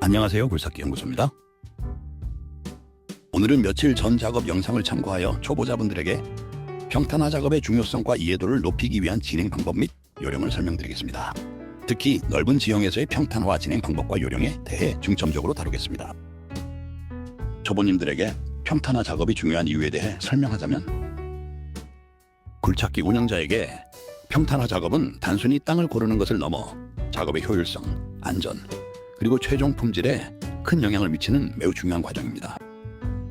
안녕하세요, 굴삭기 연구소입니다. 오늘은 며칠 전 작업 영상을 참고하여 초보자분들에게 평탄화 작업의 중요성과 이해도를 높이기 위한 진행 방법 및 요령을 설명드리겠습니다. 특히 넓은 지형에서의 평탄화 진행 방법과 요령에 대해 중점적으로 다루겠습니다. 초보님들에게 평탄화 작업이 중요한 이유에 대해 설명하자면, 굴착기 운영자에게 평탄화 작업은 단순히 땅을 고르는 것을 넘어 작업의 효율성, 안전, 그리고 최종 품질에 큰 영향을 미치는 매우 중요한 과정입니다.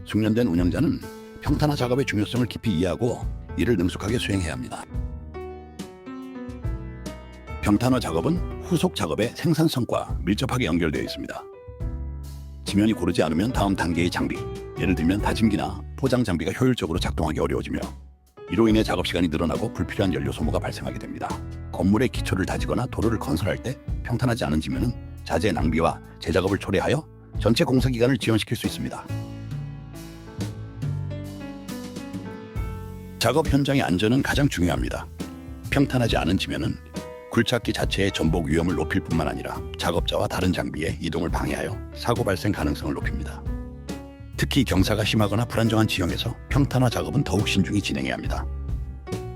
숙련된 운영자는 평탄화 작업의 중요성을 깊이 이해하고 이를 능숙하게 수행해야 합니다. 평탄화 작업은 후속 작업의 생산성과 밀접하게 연결되어 있습니다. 지면이 고르지 않으면 다음 단계의 장비, 예를 들면 다짐기나 포장 장비가 효율적으로 작동하기 어려워지며, 이로 인해 작업 시간이 늘어나고 불필요한 연료 소모가 발생하게 됩니다. 건물의 기초를 다지거나 도로를 건설할 때 평탄하지 않은 지면은 자재 낭비와 재작업을 초래하여 전체 공사 기간을 지연시킬 수 있습니다. 작업 현장의 안전은 가장 중요합니다. 평탄하지 않은 지면은 굴착기 자체의 전복 위험을 높일 뿐만 아니라 작업자와 다른 장비의 이동을 방해하여 사고 발생 가능성을 높입니다. 특히 경사가 심하거나 불안정한 지형에서 평탄화 작업은 더욱 신중히 진행해야 합니다.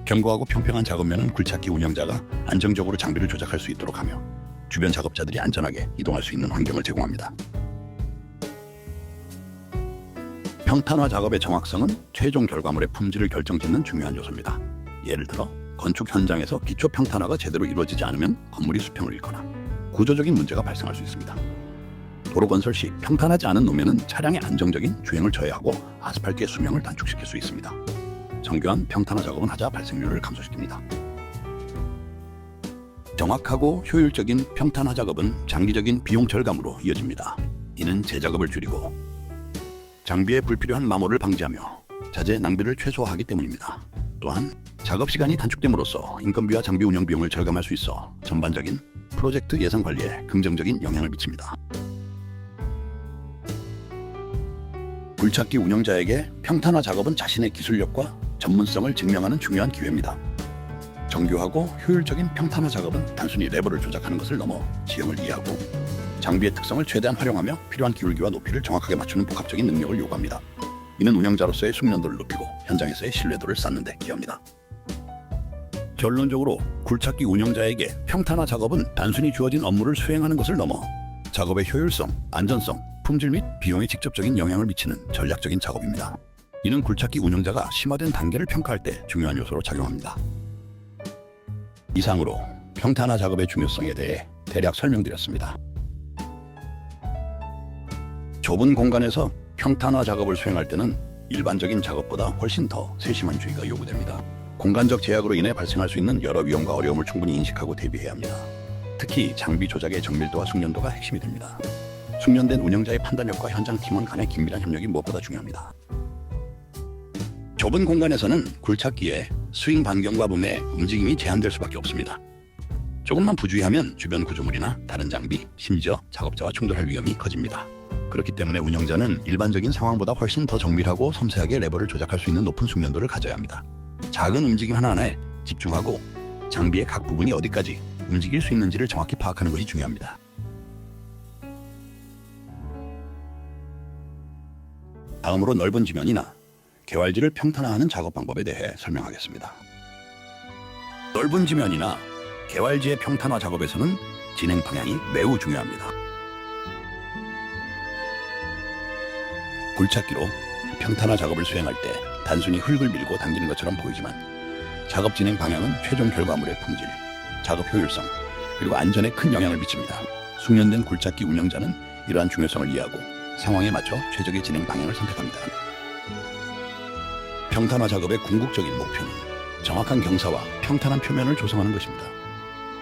견고하고 평평한 작업면은 굴착기 운영자가 안정적으로 장비를 조작할 수 있도록 하며 주변 작업자들이 안전하게 이동할 수 있는 환경을 제공합니다. 평탄화 작업의 정확성은 최종 결과물의 품질을 결정짓는 중요한 요소입니다. 예를 들어 건축 현장에서 기초 평탄화가 제대로 이루어지지 않으면 건물이 수평을 잃거나 구조적인 문제가 발생할 수 있습니다. 도로 건설 시 평탄하지 않은 노면은 차량의 안정적인 주행을 저해하고 아스팔트의 수명을 단축시킬 수 있습니다. 정교한 평탄화 작업은 하자 발생률을 감소시킵니다. 정확하고 효율적인 평탄화 작업은 장기적인 비용 절감으로 이어집니다. 이는 재작업을 줄이고 장비의 불필요한 마모를 방지하며 자재 낭비를 최소화하기 때문입니다. 또한 작업 시간이 단축됨으로써 인건비와 장비 운영 비용을 절감할 수 있어 전반적인 프로젝트 예산 관리에 긍정적인 영향을 미칩니다. 굴착기 운영자에게 평탄화 작업은 자신의 기술력과 전문성을 증명하는 중요한 기회입니다. 정교하고 효율적인 평탄화 작업은 단순히 레버를 조작하는 것을 넘어 지형을 이해하고 장비의 특성을 최대한 활용하며 필요한 기울기와 높이를 정확하게 맞추는 복합적인 능력을 요구합니다. 이는 운영자로서의 숙련도를 높이고 현장에서의 신뢰도를 쌓는 데 기여합니다. 결론적으로 굴착기 운영자에게 평탄화 작업은 단순히 주어진 업무를 수행하는 것을 넘어 작업의 효율성, 안전성, 품질 및 비용에 직접적인 영향을 미치는 전략적인 작업입니다. 이는 굴착기 운영자가 심화된 단계를 평가할 때 중요한 요소로 작용합니다. 이상으로 평탄화 작업의 중요성에 대해 대략 설명드렸습니다. 좁은 공간에서 평탄화 작업을 수행할 때는 일반적인 작업보다 훨씬 더 세심한 주의가 요구됩니다. 공간적 제약으로 인해 발생할 수 있는 여러 위험과 어려움을 충분히 인식하고 대비해야 합니다. 특히 장비 조작의 정밀도와 숙련도가 핵심이 됩니다. 숙련된 운영자의 판단력과 현장 팀원 간의 긴밀한 협력이 무엇보다 중요합니다. 좁은 공간에서는 굴착기의 스윙 반경과 붐의 움직임이 제한될 수밖에 없습니다. 조금만 부주의하면 주변 구조물이나 다른 장비, 심지어 작업자와 충돌할 위험이 커집니다. 그렇기 때문에 운영자는 일반적인 상황보다 훨씬 더 정밀하고 섬세하게 레버를 조작할 수 있는 높은 숙련도를 가져야 합니다. 작은 움직임 하나하나에 집중하고 장비의 각 부분이 어디까지 움직일 수 있는지를 정확히 파악하는 것이 중요합니다. 다음으로 넓은 지면이나 개활지를 평탄화하는 작업 방법에 대해 설명하겠습니다. 넓은 지면이나 개활지의 평탄화 작업에서는 진행 방향이 매우 중요합니다. 굴착기로 평탄화 작업을 수행할 때 단순히 흙을 밀고 당기는 것처럼 보이지만 작업 진행 방향은 최종 결과물의 품질, 작업 효율성, 그리고 안전에 큰 영향을 미칩니다. 숙련된 굴착기 운영자는 이러한 중요성을 이해하고 상황에 맞춰 최적의 진행 방향을 선택합니다. 평탄화 작업의 궁극적인 목표는 정확한 경사와 평탄한 표면을 조성하는 것입니다.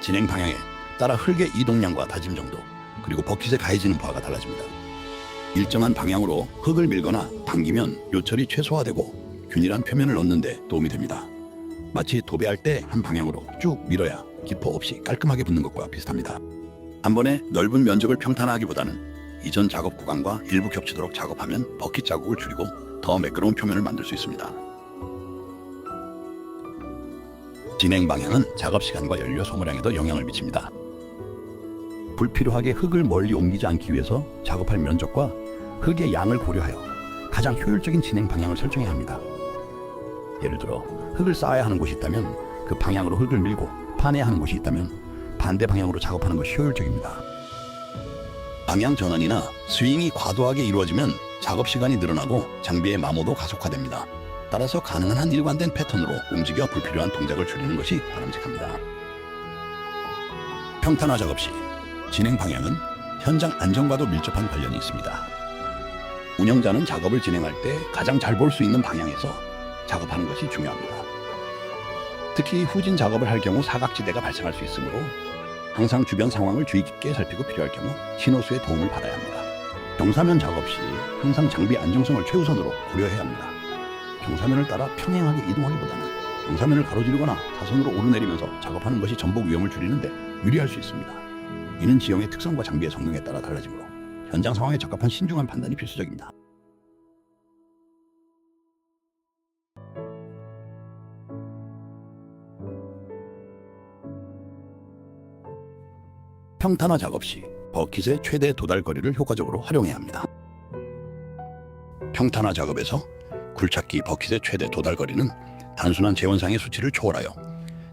진행 방향에 따라 흙의 이동량과 다짐 정도, 그리고 버킷에 가해지는 바가 달라집니다. 일정한 방향으로 흙을 밀거나 당기면 요철이 최소화되고 균일한 표면을 얻는 데 도움이 됩니다. 마치 도배할 때 한 방향으로 쭉 밀어야 기포 없이 깔끔하게 붙는 것과 비슷합니다. 한 번에 넓은 면적을 평탄화하기보다는 이전 작업 구간과 일부 겹치도록 작업하면 버킷 자국을 줄이고 더 매끄러운 표면을 만들 수 있습니다. 진행 방향은 작업 시간과 연료 소모량에도 영향을 미칩니다. 불필요하게 흙을 멀리 옮기지 않기 위해서 작업할 면적과 흙의 양을 고려하여 가장 효율적인 진행 방향을 설정해야 합니다. 예를 들어 흙을 쌓아야 하는 곳이 있다면 그 방향으로 흙을 밀고 파내야 하는 곳이 있다면 반대 방향으로 작업하는 것이 효율적입니다. 방향 전환이나 스윙이 과도하게 이루어지면 작업 시간이 늘어나고 장비의 마모도 가속화됩니다. 따라서 가능한 한 일관된 패턴으로 움직여 불필요한 동작을 줄이는 것이 바람직합니다. 평탄화 작업 시 진행 방향은 현장 안전과도 밀접한 관련이 있습니다. 운영자는 작업을 진행할 때 가장 잘 볼 수 있는 방향에서 작업하는 것이 중요합니다. 특히 후진 작업을 할 경우 사각지대가 발생할 수 있으므로 항상 주변 상황을 주의 깊게 살피고 필요할 경우 신호수의 도움을 받아야 합니다. 경사면 작업 시 항상 장비 안정성을 최우선으로 고려해야 합니다. 경사면을 따라 평행하게 이동하기보다는 경사면을 가로지르거나 사선으로 오르내리면서 작업하는 것이 전복 위험을 줄이는 데 유리할 수 있습니다. 이는 지형의 특성과 장비의 성능에 따라 달라지므로 현장 상황에 적합한 신중한 판단이 필수적입니다. 평탄화 작업 시 버킷의 최대 도달 거리를 효과적으로 활용해야 합니다. 평탄화 작업에서 굴착기 버킷의 최대 도달 거리는 단순한 재원상의 수치를 초월하여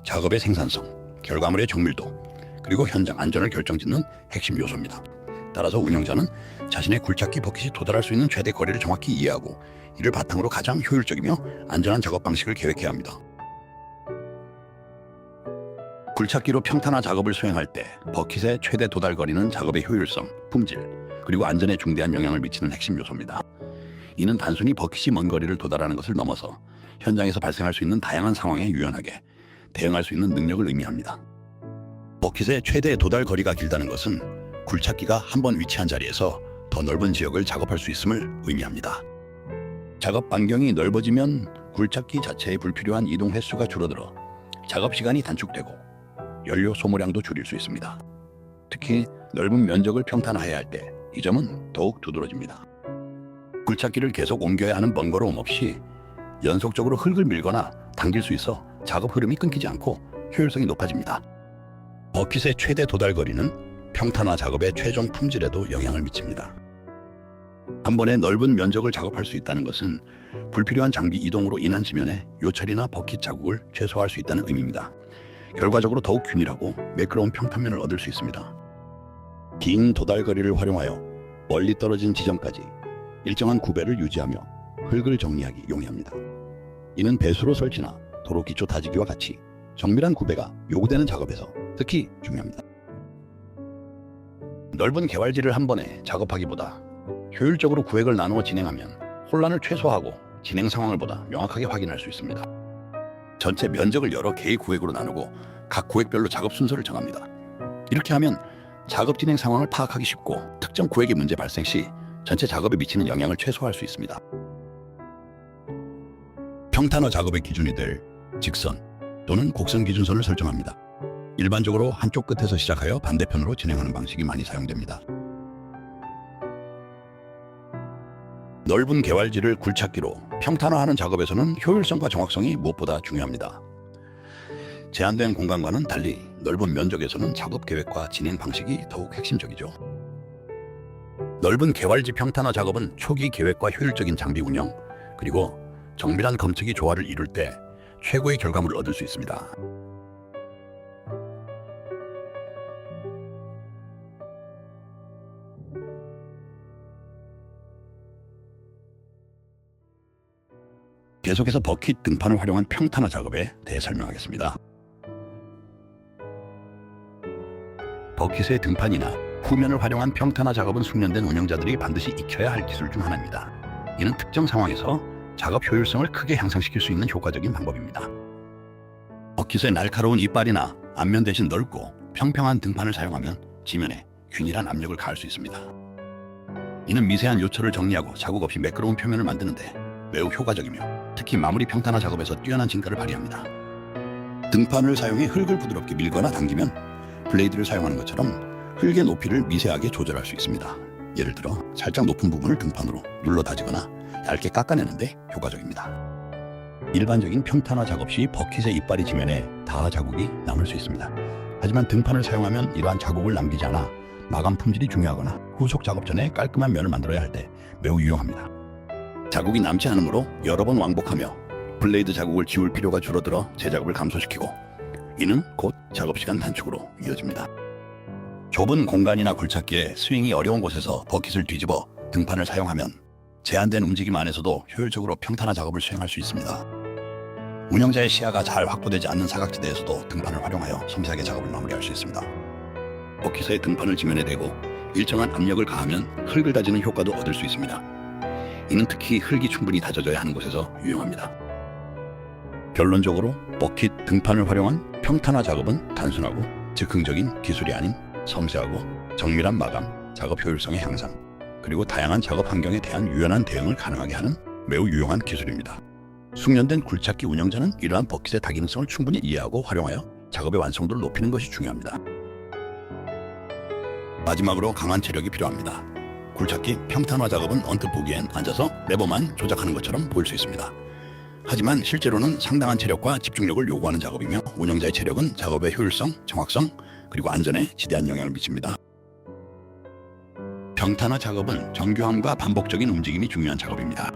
작업의 생산성, 결과물의 정밀도, 그리고 현장 안전을 결정짓는 핵심 요소입니다. 따라서 운영자는 자신의 굴착기 버킷이 도달할 수 있는 최대 거리를 정확히 이해하고 이를 바탕으로 가장 효율적이며 안전한 작업 방식을 계획해야 합니다. 굴착기로 평탄화 작업을 수행할 때 버킷의 최대 도달 거리는 작업의 효율성, 품질, 그리고 안전에 중대한 영향을 미치는 핵심 요소입니다. 이는 단순히 버킷이 먼 거리를 도달하는 것을 넘어서 현장에서 발생할 수 있는 다양한 상황에 유연하게 대응할 수 있는 능력을 의미합니다. 버킷의 최대 도달 거리가 길다는 것은 굴착기가 한 번 위치한 자리에서 더 넓은 지역을 작업할 수 있음을 의미합니다. 작업 반경이 넓어지면 굴착기 자체의 불필요한 이동 횟수가 줄어들어 작업 시간이 단축되고 연료 소모량도 줄일 수 있습니다. 특히 넓은 면적을 평탄화해야 할 때 이 점은 더욱 두드러집니다. 굴착기를 계속 옮겨야 하는 번거로움 없이 연속적으로 흙을 밀거나 당길 수 있어 작업 흐름이 끊기지 않고 효율성이 높아집니다. 버킷의 최대 도달 거리는 평탄화 작업의 최종 품질에도 영향을 미칩니다. 한 번에 넓은 면적을 작업할 수 있다는 것은 불필요한 장비 이동으로 인한 지면의 요철이나 버킷 자국을 최소화할 수 있다는 의미입니다. 결과적으로 더욱 균일하고 매끄러운 평탄면을 얻을 수 있습니다. 긴 도달거리를 활용하여 멀리 떨어진 지점까지 일정한 구배를 유지하며 흙을 정리하기 용이합니다. 이는 배수로 설치나 도로 기초 다지기와 같이 정밀한 구배가 요구되는 작업에서 특히 중요합니다. 넓은 개활지를 한 번에 작업하기보다 효율적으로 구획을 나누어 진행하면 혼란을 최소화하고 진행 상황을 보다 명확하게 확인할 수 있습니다. 전체 면적을 여러 개의 구획으로 나누고 각 구획별로 작업 순서를 정합니다. 이렇게 하면 작업 진행 상황을 파악하기 쉽고 특정 구획의 문제 발생 시 전체 작업에 미치는 영향을 최소화할 수 있습니다. 평탄화 작업의 기준이 될 직선 또는 곡선 기준선을 설정합니다. 일반적으로 한쪽 끝에서 시작하여 반대편으로 진행하는 방식이 많이 사용됩니다. 넓은 개활지를 굴착기로 평탄화하는 작업에서는 효율성과 정확성이 무엇보다 중요합니다. 제한된 공간과는 달리 넓은 면적에서는 작업 계획과 진행 방식이 더욱 핵심적이죠. 넓은 개활지 평탄화 작업은 초기 계획과 효율적인 장비 운영, 그리고 정밀한 검측이 조화를 이룰 때 최고의 결과물을 얻을 수 있습니다. 계속해서 버킷 등판을 활용한 평탄화 작업에 대해 설명하겠습니다. 버킷의 등판이나 후면을 활용한 평탄화 작업은 숙련된 운영자들이 반드시 익혀야 할 기술 중 하나입니다. 이는 특정 상황에서 작업 효율성을 크게 향상시킬 수 있는 효과적인 방법입니다. 버킷의 날카로운 이빨이나 앞면 대신 넓고 평평한 등판을 사용하면 지면에 균일한 압력을 가할 수 있습니다. 이는 미세한 요철을 정리하고 자국 없이 매끄러운 표면을 만드는데 매우 효과적이며 특히 마무리 평탄화 작업에서 뛰어난 진가를 발휘합니다. 등판을 사용해 흙을 부드럽게 밀거나 당기면 블레이드를 사용하는 것처럼 흙의 높이를 미세하게 조절할 수 있습니다. 예를 들어 살짝 높은 부분을 등판으로 눌러 다지거나 얇게 깎아내는데 효과적입니다. 일반적인 평탄화 작업 시 버킷의 이빨이 지면에 닿아 자국이 남을 수 있습니다. 하지만 등판을 사용하면 이러한 자국을 남기지 않아 마감 품질이 중요하거나 후속 작업 전에 깔끔한 면을 만들어야 할 때 매우 유용합니다. 자국이 남지 않으므로 여러 번 왕복하며 블레이드 자국을 지울 필요가 줄어들어 제작업을 감소시키고 이는 곧 작업 시간 단축으로 이어집니다. 좁은 공간이나 굴착기에 스윙이 어려운 곳에서 버킷을 뒤집어 등판을 사용하면 제한된 움직임 안에서도 효율적으로 평탄화 작업을 수행할 수 있습니다. 운영자의 시야가 잘 확보되지 않는 사각지대에서도 등판을 활용하여 섬세하게 작업을 마무리할 수 있습니다. 버킷의 등판을 지면에 대고 일정한 압력을 가하면 흙을 다지는 효과도 얻을 수 있습니다. 이는 특히 흙이 충분히 다져져야 하는 곳에서 유용합니다. 결론적으로 버킷 등판을 활용한 평탄화 작업은 단순하고 즉흥적인 기술이 아닌 섬세하고 정밀한 마감, 작업 효율성의 향상, 그리고 다양한 작업 환경에 대한 유연한 대응을 가능하게 하는 매우 유용한 기술입니다. 숙련된 굴착기 운영자는 이러한 버킷의 다기능성을 충분히 이해하고 활용하여 작업의 완성도를 높이는 것이 중요합니다. 마지막으로 강한 체력이 필요합니다. 굴착기 평탄화 작업은 언뜻 보기엔 앉아서 레버만 조작하는 것처럼 보일 수 있습니다. 하지만 실제로는 상당한 체력과 집중력을 요구하는 작업이며 운영자의 체력은 작업의 효율성, 정확성, 그리고 안전에 지대한 영향을 미칩니다. 평탄화 작업은 정교함과 반복적인 움직임이 중요한 작업입니다.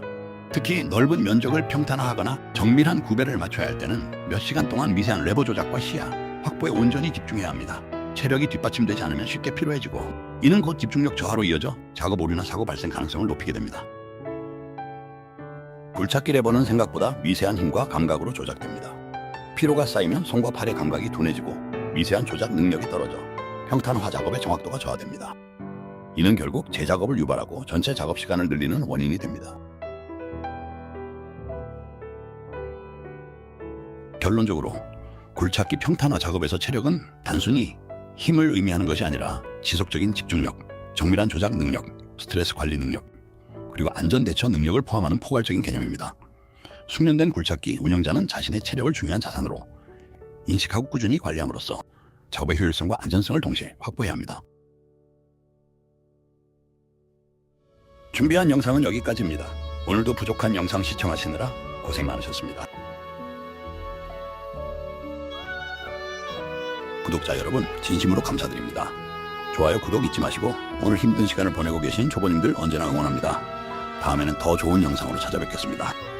특히 넓은 면적을 평탄화하거나 정밀한 구배를 맞춰야 할 때는 몇 시간 동안 미세한 레버 조작과 시야, 확보에 온전히 집중해야 합니다. 체력이 뒷받침되지 않으면 쉽게 피로해지고 이는 곧 집중력 저하로 이어져 작업 오류나 사고 발생 가능성을 높이게 됩니다. 굴착기 레버는 생각보다 미세한 힘과 감각으로 조작됩니다. 피로가 쌓이면 손과 팔의 감각이 둔해지고 미세한 조작 능력이 떨어져 평탄화 작업의 정확도가 저하됩니다. 이는 결국 재작업을 유발하고 전체 작업 시간을 늘리는 원인이 됩니다. 결론적으로 굴착기 평탄화 작업에서 체력은 단순히 힘을 의미하는 것이 아니라 지속적인 집중력, 정밀한 조작 능력, 스트레스 관리 능력, 그리고 안전 대처 능력을 포함하는 포괄적인 개념입니다. 숙련된 굴착기 운영자는 자신의 체력을 중요한 자산으로 인식하고 꾸준히 관리함으로써 작업의 효율성과 안전성을 동시에 확보해야 합니다. 준비한 영상은 여기까지입니다. 오늘도 부족한 영상 시청하시느라 고생 많으셨습니다. 구독자 여러분 진심으로 감사드립니다. 좋아요, 구독 잊지 마시고 오늘 힘든 시간을 보내고 계신 초보님들 언제나 응원합니다. 다음에는 더 좋은 영상으로 찾아뵙겠습니다.